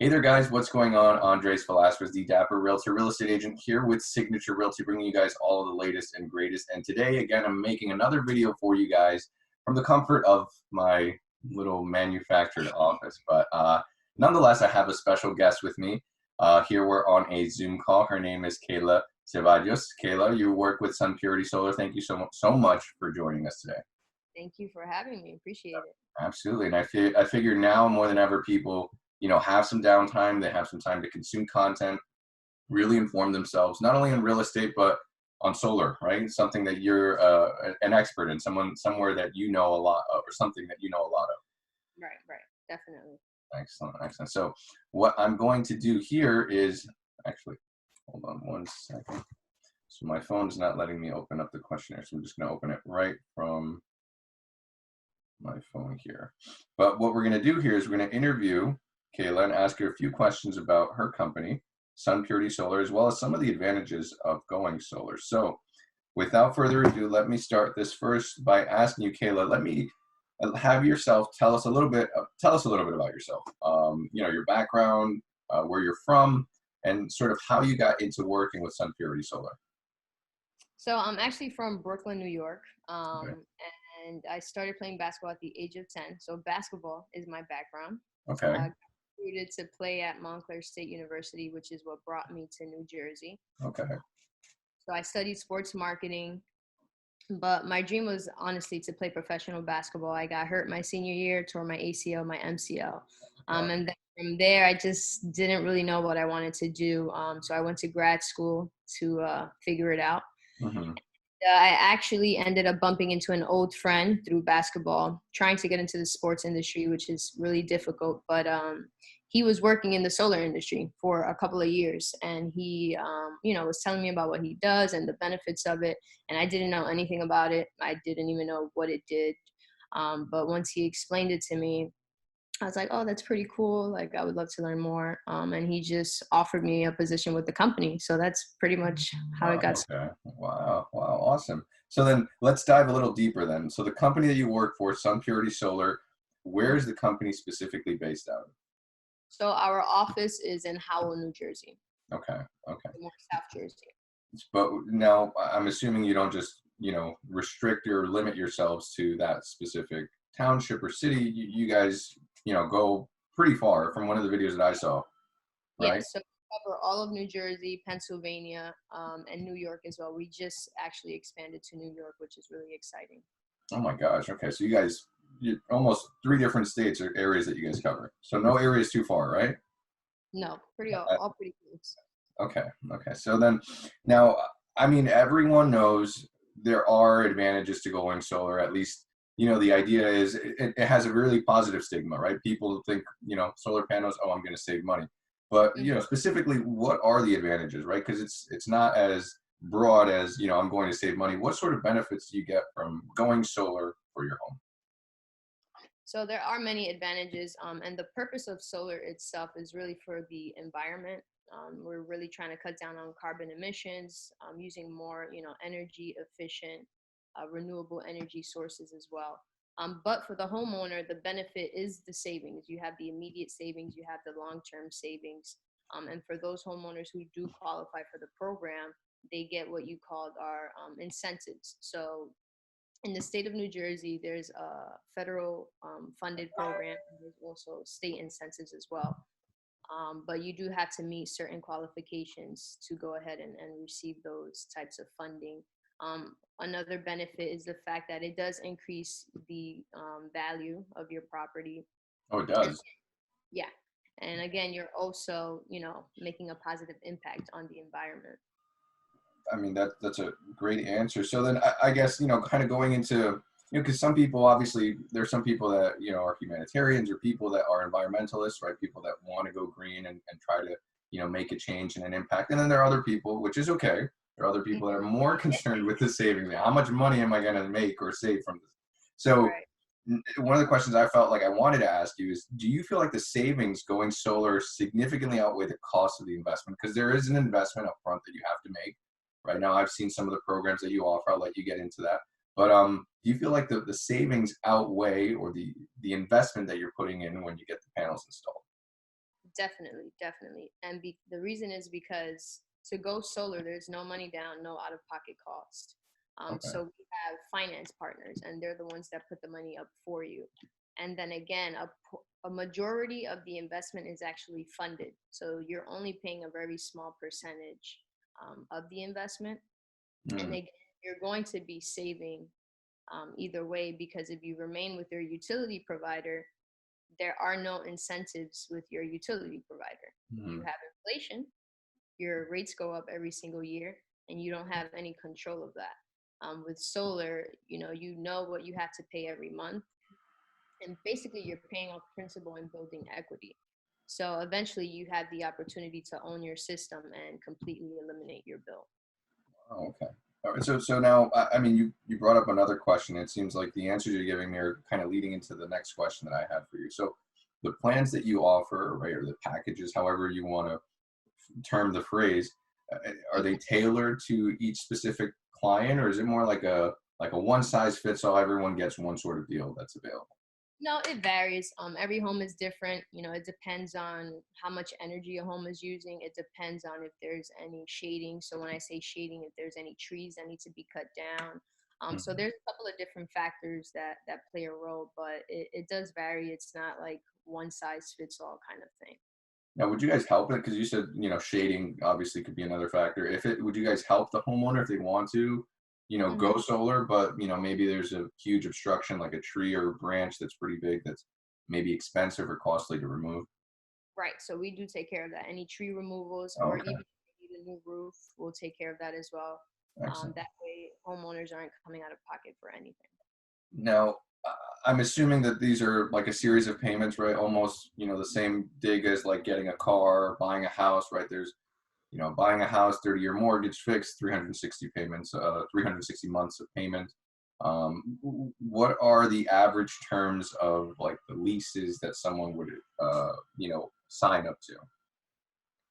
Hey there, guys. What's going on? Andres Velazquez, the Dapper Realtor Real Estate Agent here with Signature Realty, bringing you guys all of the latest and greatest. And today, again, I'm making another video for you guys from the comfort of my little manufactured office. But nonetheless, I have a special guest with me. Here we're on a Zoom call. Her name is Kayla Ceballos. Kayla, you work with Sun Purity Solar. Thank you so much for joining us today. Thank you for having me. Appreciate it. Absolutely. And I figure now more than ever, people have some downtime, they have some time to consume content, really inform themselves, not only in real estate, but on solar, right? Something that you're an expert in, somewhere that you know a lot of, or something that you know a lot of. Right. Definitely. Excellent. So what I'm going to do here is, actually, hold on one second. So my phone's not letting me open up the questionnaire, so I'm just gonna open it right from my phone here. But what we're gonna do here is we're gonna interview Kayla and ask her a few questions about her company, Sun Purity Solar, as well as some of the advantages of going solar. So without further ado, let me start this first by asking you, Kayla, let me have yourself tell us a little bit about yourself. Your background, where you're from, and sort of how you got into working with Sun Purity Solar. So I'm actually from Brooklyn, New York, Okay. and I started playing basketball at the age of 10. So basketball is my background. Okay. Recruited to play at Montclair State University, which is what brought me to New Jersey. Okay. So I studied sports marketing, but my dream was honestly to play professional basketball. I got hurt my senior year, tore my ACL, my MCL. Wow. And then from there, I just didn't really know what I wanted to do. So I went to grad school to figure it out. Mm-hmm. I actually ended up bumping into an old friend through basketball, trying to get into the sports industry, which is really difficult. But he was working in the solar industry for a couple of years, and he, was telling me about what he does and the benefits of it. And I didn't know anything about it. I didn't even know what it did. But once he explained it to me, I was like, oh, that's pretty cool. Like, I would love to learn more. And he just offered me a position with the company. So that's pretty much how it got started. Okay. Wow. Awesome. So then let's dive a little deeper then. So the company that you work for, Sun Purity Solar, where is the company specifically based out of? So our office is in Howell, New Jersey, Okay. more South Jersey. But now I'm assuming you don't just, restrict or limit yourselves to that specific township or city. You guys, go pretty far from one of the videos that I saw, right? Yes, so we cover all of New Jersey, Pennsylvania, and New York as well. We just actually expanded to New York, which is really exciting. Oh my gosh. Okay. So you almost 3 different states or areas that you guys cover. So no area is too far, right? No, all pretty close. Okay. So then now, I mean, everyone knows there are advantages to going solar. At least, the idea is it has a really positive stigma, right? People think, solar panels, oh, I'm going to save money. But, specifically, what are the advantages, right? Because it's not as broad as, I'm going to save money. What sort of benefits do you get from going solar for your home? So there are many advantages, and the purpose of solar itself is really for the environment. We're really trying to cut down on carbon emissions, using more, energy efficient, renewable energy sources as well. But for the homeowner, the benefit is the savings. You have the immediate savings, you have the long-term savings. And for those homeowners who do qualify for the program, they get what you called our incentives. So in the state of New Jersey, there's a federal funded program. And there's also state incentives as well. But you do have to meet certain qualifications to go ahead and receive those types of funding. Another benefit is the fact that it does increase the value of your property. Oh, it And does. yeah. And again, you're also, making a positive impact on the environment. I mean, that's a great answer. So then I guess, kind of going into, because some people, obviously, there's some people that, are humanitarians or people that are environmentalists, right? People that want to go green and try to, make a change and an impact. And then there are other people, which is okay. There are other people that are more concerned with the savings. How much money am I going to make or save from this? So Right. one of the questions I felt like I wanted to ask you is, do you feel like the savings going solar significantly outweigh the cost of the investment? Because there is an investment up front that you have to make. Right now, I've seen some of the programs that you offer. I'll let you get into that. But do you feel like the savings outweigh or the investment that you're putting in when you get the panels installed? Definitely, definitely. And the reason is because to go solar, there's no money down, no out of pocket cost. Okay. So we have finance partners, and they're the ones that put the money up for you. And then again, a majority of the investment is actually funded. So you're only paying a very small percentage of the investment. And Mm, again, you're going to be saving either way, because if you remain with your utility provider, there are no incentives with your utility provider. You mm. have inflation, your rates go up every single year, and you don't have any control of that. With solar, you know what you have to pay every month, and basically you're paying off principal and building equity. So eventually you have the opportunity to own your system and completely eliminate your bill. Oh, okay. All right. So now, I mean, you brought up another question. It seems like the answers you're giving me are kind of leading into the next question that I have for you. So the plans that you offer, right, or the packages, however you want to term the phrase, are they tailored to each specific client, or is it more like a one size fits all, everyone gets one sort of deal that's available? No, it varies. Every home is different. It depends on how much energy a home is using. It depends on if there's any shading. So when I say shading, if there's any trees that need to be cut down. So Mhm. there's a couple of different factors that play a role, but it does vary. It's not like one size fits all kind of thing. Now, would you guys help it? Because you said, shading obviously could be another factor. Would you guys help the homeowner if they want to, Hmm. go solar, but, maybe there's a huge obstruction like a tree or a branch that's pretty big that's maybe expensive or costly to remove? Right. So we do take care of that. Any tree removals, Oh, or okay. even if they need a new roof, we'll take care of that as well. Excellent. That way homeowners aren't coming out of pocket for anything. Now, I'm assuming that these are like a series of payments, right? Almost, the same dig as like getting a car, buying a house, right? There's, buying a house, 30-year mortgage fixed, 360 payments, 360 months of payment. What are the average terms of like the leases that someone would, sign up to?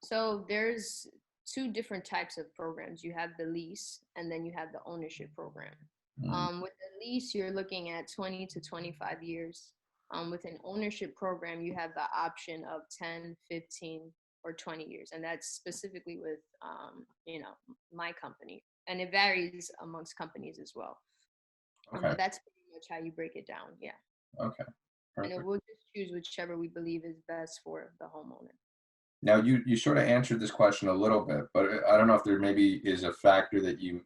So there's two different types of programs. You have the lease, and then you have the ownership program. Mm, With the lease, you're looking at 20 to 25 years. With an ownership program, you have the option of 10, 15, or 20 years. And that's specifically with, my company. And it varies amongst companies as well. okay. But that's pretty much how you break it down. Yeah. Okay. And it Perfect. will just choose whichever we believe is best for the homeowner. Now you sort of answered this question a little bit, but I don't know if there maybe is a factor that you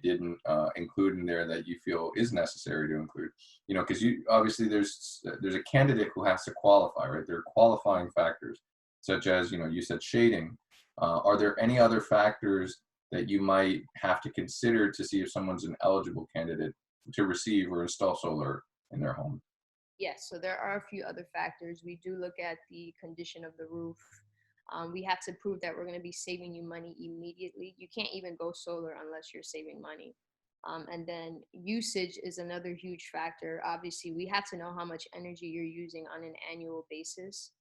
didn't include in there that you feel is necessary to include. Because you obviously there's a candidate who has to qualify, right? There are qualifying factors, such as you said shading. Are there any other factors that you might have to consider to see if someone's an eligible candidate to receive or install solar in their home? Yes, so there are a few other factors. We do look at the condition of the roof. We have to prove that we're going to be saving you money immediately. You can't even go solar unless you're saving money. And then usage is another huge factor. Obviously, we have to know how much energy you're using on an annual basis.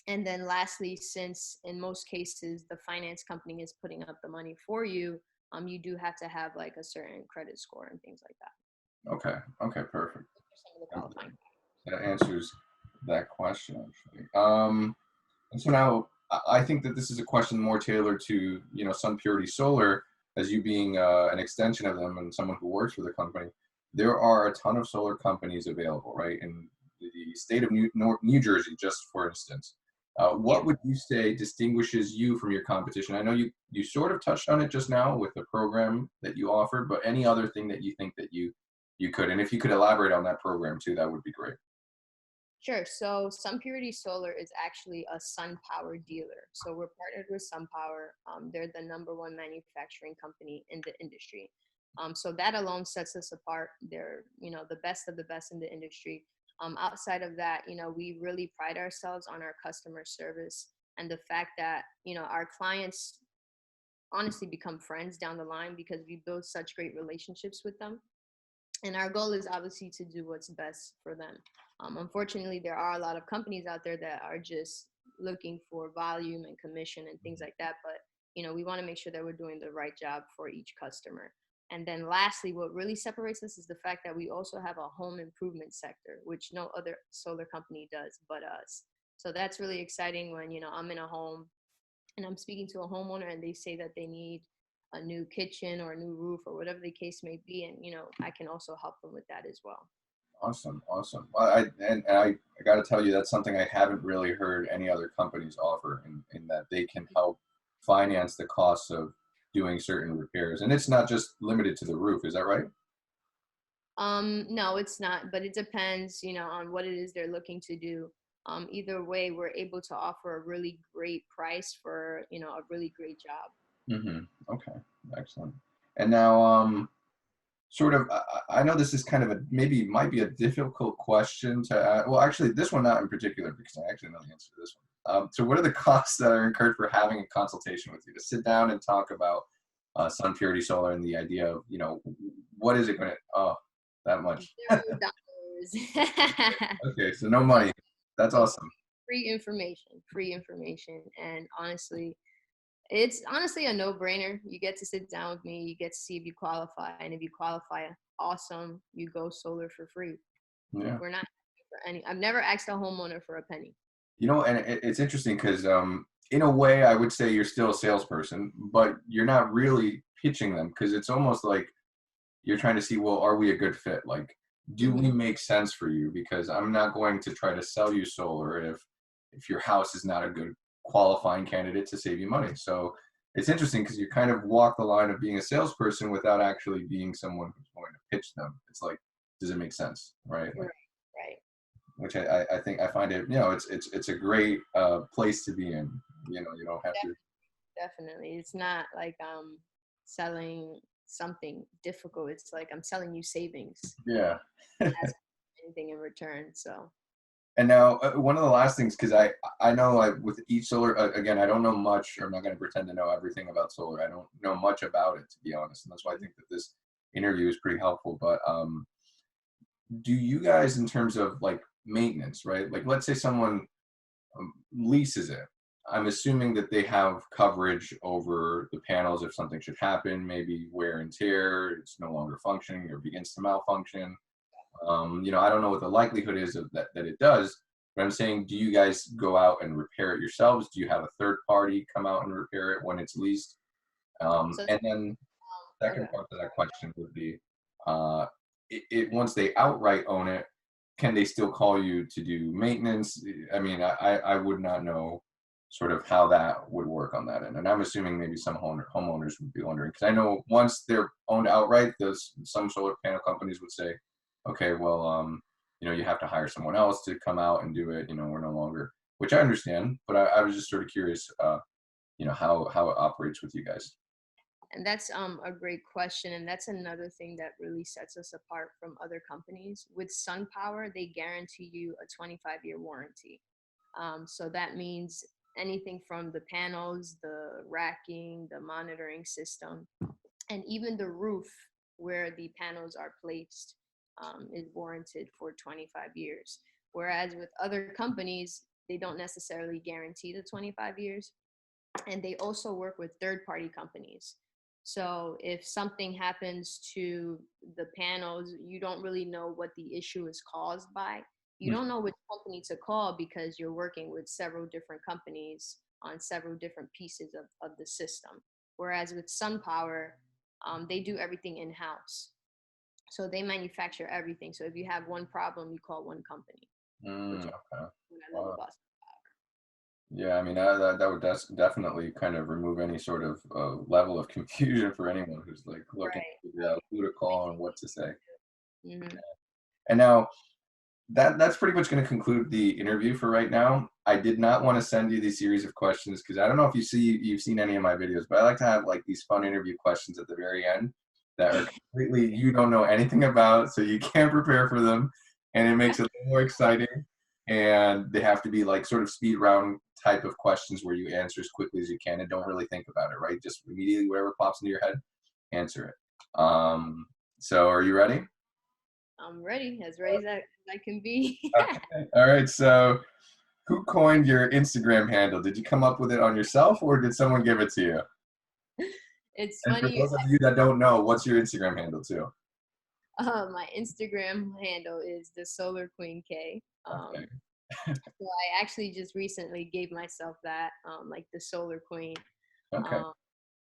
And then lastly, since in most cases the finance company is putting up the money for you, you do have to have like a certain credit score and things like that. Okay. Okay. Perfect. Those are some of the qualifying. That answers that question actually. And so now I think that this is a question more tailored to Sun Purity Solar, as you being an extension of them and someone who works for the company. There are a ton of solar companies available, right? In the state of New Jersey, just for instance. Yeah. What would you say distinguishes you from your competition? I know you sort of touched on it just now with the program that you offered, but any other thing that you think that you could, and if you could elaborate on that program too, that would be great. Sure. So Sun Purity Solar is actually a SunPower dealer. So we're partnered with SunPower. They're the number one manufacturing company in the industry. So that alone sets us apart. They're, the best of the best in the industry. Outside of that, we really pride ourselves on our customer service and the fact that, our clients honestly become friends down the line because we build such great relationships with them. And our goal is obviously to do what's best for them. Unfortunately, there are a lot of companies out there that are just looking for volume and commission and things like that. But we want to make sure that we're doing the right job for each customer. And then lastly, what really separates us is the fact that we also have a home improvement sector, which no other solar company does but us. So that's really exciting when, I'm in a home and I'm speaking to a homeowner and they say that they need a new kitchen or a new roof or whatever the case may be. And, I can also help them with that as well. Awesome, awesome. Well, I got to tell you, that's something I haven't really heard any other companies offer, in that they can help finance the costs of doing certain repairs, and it's not just limited to the roof. Is that right? No, it's not, but it depends, on what it is they're looking to do. Either way, we're able to offer a really great price for, a really great job. Okay, excellent. And now, sort of, I know this is kind of maybe might be a difficult question to well, actually, this one not in particular, because I actually know the answer to this one. So what are the costs that are incurred for having a consultation with you to sit down and talk about sun purity solar and the idea of, what is it going to, oh, that much. $0. Okay, so no money. That's awesome. Free information. And honestly, it's honestly a no-brainer. You get to sit down with me, you get to see if you qualify, and if you qualify, awesome, you go solar for free. Yeah. We're not for any. I've never asked a homeowner for a penny. And it's interesting because in a way, I would say you're still a salesperson, but you're not really pitching them, because it's almost like you're trying to see, well, are we a good fit? Like, do we make sense for you? Because I'm not going to try to sell you solar if your house is not a good qualifying candidate to save you money. So it's interesting because you kind of walk the line of being a salesperson without actually being someone who's going to pitch them. It's like, does it make sense? Right. Like, Right. which I think I find it, it's a great place to be in. You don't have to. Definitely. It's not like selling something difficult. It's like I'm selling you savings. Yeah. Ask anything in return. So. And now, one of the last things, because I know, like, with each solar, again, I don't know much, or I'm not going to pretend to know everything about solar. I don't know much about it, to be honest, and that's why I think that this interview is pretty helpful. But do you guys, in terms of like maintenance, right? Like, let's say someone leases it. I'm assuming that they have coverage over the panels if something should happen, maybe wear and tear, it's no longer functioning or begins to malfunction. I don't know what the likelihood is of that it does, but I'm saying, do you guys go out and repair it yourselves? Do you have a third party come out and repair it when it's leased? And then second part to that question would be, once they outright own it, can they still call you to do maintenance? I mean, I would not know sort of how that would work on that end. And I'm assuming maybe some homeowners would be wondering, because I know once they're owned outright, some solar panel companies would say, okay, well, you have to hire someone else to come out and do it. We're no longer, which I understand, but I was just sort of curious, how it operates with you guys. And that's a great question. And that's another thing that really sets us apart from other companies. With SunPower, they guarantee you a 25-year warranty. So that means anything from the panels, the racking, the monitoring system, and even the roof where the panels are placed is warranted for 25 years. Whereas with other companies, they don't necessarily guarantee the 25 years. And they also work with third-party companies. So if something happens to the panels, you don't really know what the issue is caused by. You don't know which company to call because you're working with several different companies on several different pieces of the system. Whereas with SunPower, they do everything in-house. So they manufacture everything. So if you have one problem, you call one company. Okay. What I love about Yeah, I mean, that would definitely kind of remove any sort of level of confusion for anyone who's like looking to figure out who to call and what to say. Mm-hmm. And now that's pretty much going to conclude the interview for right now. I did not want to send you these series of questions because I don't know if you've seen any of my videos, but I like to have like these fun interview questions at the very end that are completely you don't know anything about, so you can't prepare for them, and it makes it a little more exciting. And they have to be like sort of speed round type of questions where you answer as quickly as you can and don't really think about it, right? Just immediately whatever pops into your head, answer it. So are you ready? I'm ready as I can be. Okay. All right. So who coined your Instagram handle? Did you come up with it on yourself or did someone give it to you? It's And for funny. those of you that don't know, what's your Instagram handle too? My Instagram handle is the Solar Queen K. Okay. So I actually just recently gave myself that, like the solar queen. Okay. Um,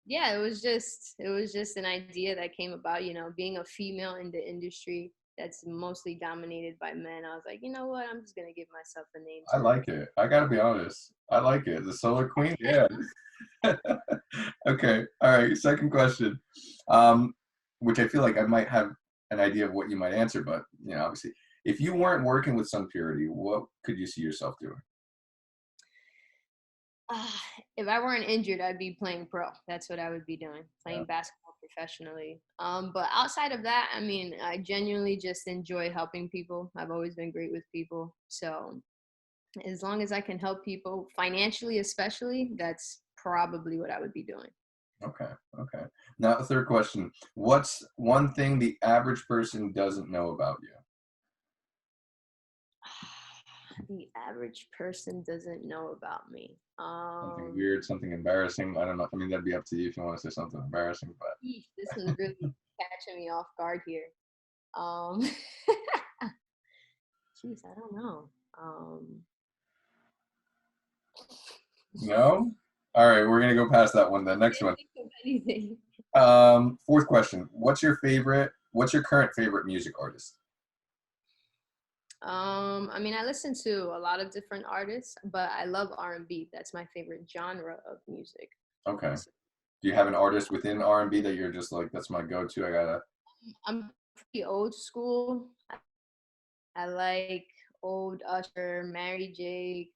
yeah, it was just an idea that came about, being a female in the industry that's mostly dominated by men. I was like, you know what? I'm just gonna give myself a name I too. like it. I gotta be honest. I like it. The Solar Queen. Yeah. Okay. All right. Second question, um, which I feel like I might have an idea of what you might answer, but obviously, if you weren't working with Sun Purity, what could you see yourself doing? Ah, if I weren't injured, I'd be playing pro. That's what I would be doing, Yeah. playing basketball professionally. But outside of that, I mean, I genuinely just enjoy helping people. I've always been great with people. So as long as I can help people financially, especially, that's probably what I would be doing. Okay. Okay. Now, the third question: what's one thing the average person doesn't know about you? The average person doesn't know about me. Something weird, something embarrassing. I don't know. I mean, that'd be up to you if you want to say something embarrassing, but This one's really catching me off guard here. Um, Jeez, I don't know. no. All right, we're gonna go past that one. The next Can't one. think of anything. Fourth question. What's your favorite? What's your current favorite music artist? I mean, I listen to a lot of different artists, but I love R&B. That's my favorite genre of music. Okay. So Do you have an artist within R&B that you're just like, that's my go-to? I gotta. I'm pretty old school. I like old Usher, Mary J,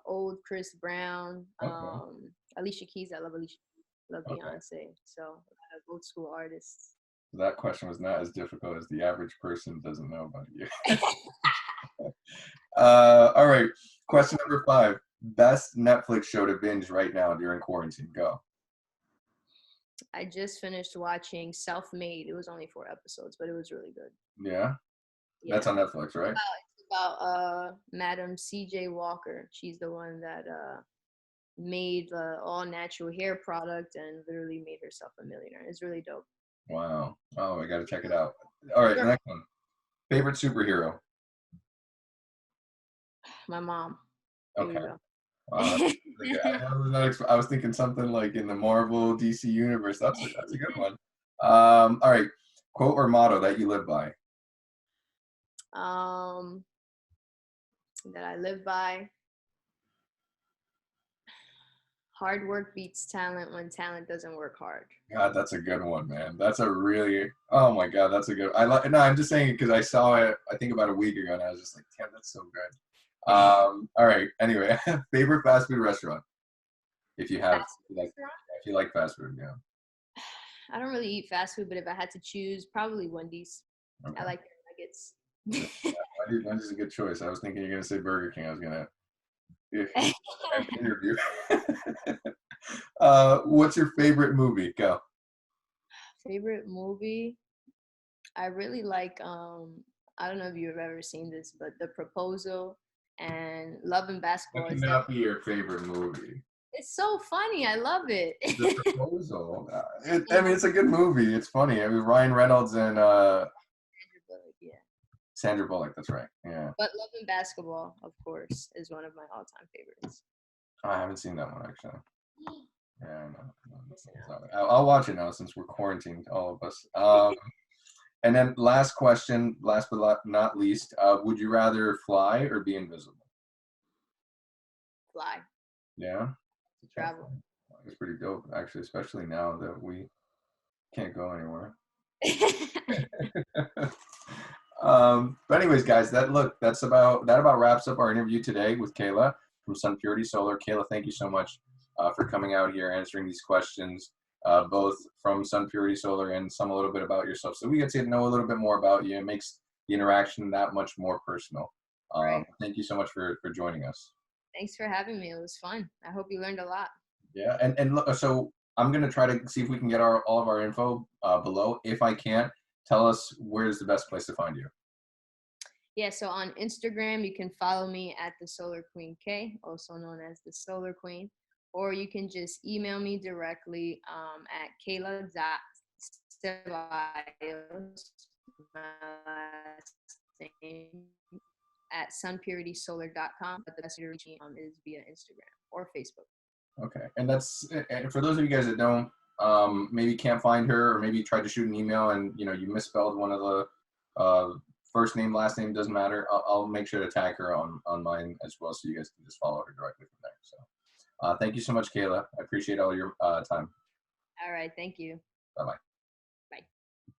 old Chris Brown, Okay. Alicia Keys. I love Alicia Keys. Love Okay. Beyonce. So a lot of old school artists. That question was not as difficult as the average person doesn't know about you. All right. Question number 5. Best Netflix show to binge right now during quarantine. Go. I just finished watching Self-Made. It was only 4 episodes, but it was really good. Yeah. That's Yeah. on Netflix, right? It's about Madam C.J. Walker. She's the one that made the all natural hair product and literally made herself a millionaire. It's really dope. Wow. Oh, I gotta check it out. All right. Sure. Next one. Favorite superhero. My mom. There Okay. you go. Wow. I was thinking something like in the Marvel DC universe. That's a good one. All right. Quote or motto that you live by. um, that I live by. Hard work beats talent when talent doesn't work hard. God, that's a good one, man. That's a really. Oh my God, that's a good. I like. No, I'm just saying it because I saw it. I think about a week ago, and I was just like, damn, that's so good. All right. Anyway, favorite fast food restaurant, if you have, Fast food like, restaurant? if you like fast food, yeah. I don't really eat fast food, but if I had to choose, probably Wendy's. I Okay. like their nuggets. Wendy's a good choice. I was thinking you're gonna say Burger King. I was gonna interview. What's your favorite movie? Go. Favorite movie? I really like I don't know if you've ever seen this, but The Proposal and Love and That Basketball. It's cannot be your favorite movie. it's so funny. I love it. The Proposal. I mean, it's a good movie. It's funny. It was Ryan Reynolds and Yeah. Sandra Bullock. That's right. Yeah. But Love and Basketball, of course, is one of my all-time favorites. I haven't seen that one actually. Yeah, I know. Listen I'll watch it now since we're quarantined, all of us. And then last question, last but not least, would you rather fly or be invisible? Fly Yeah. to travel. It's pretty dope, actually, especially now that we can't go anywhere. But anyways, guys, that about wraps up our interview today with Kayla from Sun Purity Solar. Kayla, thank you so much for coming out here, answering these questions, both from Sun Purity Solar and a little bit about yourself. So we get to know a little bit more about you. It makes the interaction that much more personal. Right. Thank you so much for joining us. Thanks for having me. It was fun. I hope you learned a lot. Yeah, and look, so I'm gonna try to see if we can get all of our info below. If I can't, tell us where's the best place to find you. Yeah, so on Instagram, you can follow me at the Solar Queen K, also known as the Solar Queen, or you can just email me directly at Kayla.Ceballos, my last name, at sunpuritysolar.com, but the best way to reach me is via Instagram or Facebook. Okay, and that's, and for those of you guys that don't, maybe can't find her, or maybe tried to shoot an email and you misspelled one of the first name, last name, doesn't matter. I'll make sure to tag her on mine as well, so you guys can just follow her directly from there. So thank you so much, Kayla. I appreciate all your time. All right, thank you. Bye bye.